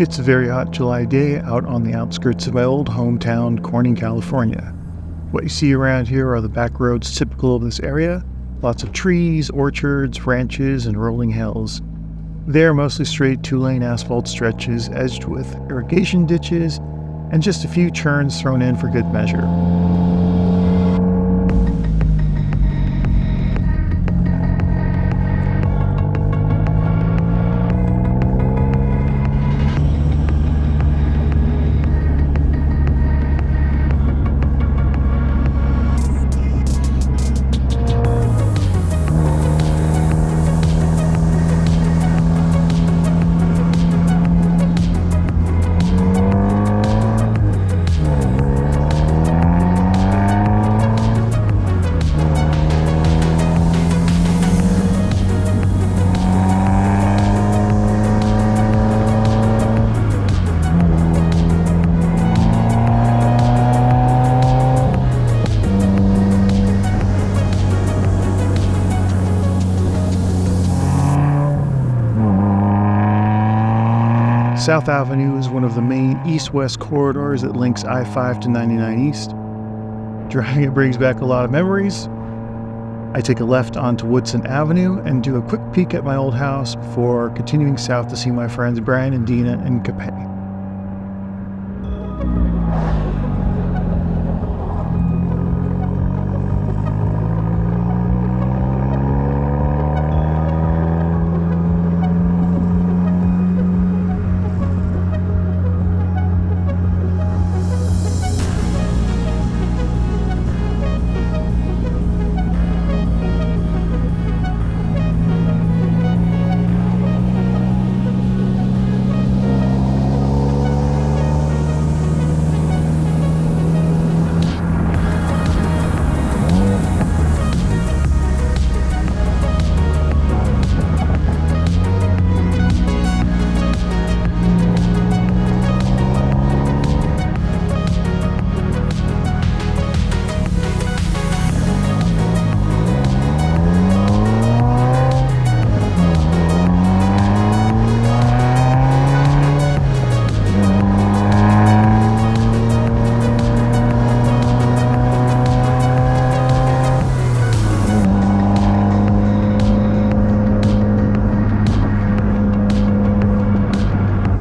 It's a very hot July day out on the outskirts of my old hometown, Corning, California. What you see around here are the back roads typical of this area. Lots of trees, orchards, ranches, and rolling hills. They're mostly straight 2-lane asphalt stretches edged with irrigation ditches and just a few churns thrown in for good measure. South Avenue is one of the main east-west corridors that links I-5 to 99 East. Driving it brings back a lot of memories. I take a left onto Woodson Avenue and do a quick peek at my old house before continuing south to see my friends Brian and Dina in Capay.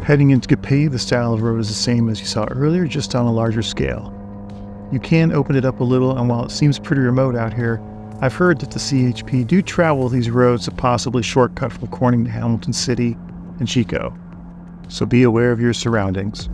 Heading into Capay, the style of road is the same as you saw earlier, just on a larger scale. You can open it up a little, and while it seems pretty remote out here, I've heard that the CHP do travel these roads to possibly shortcut from Corning to Hamilton City and Chico. So be aware of your surroundings.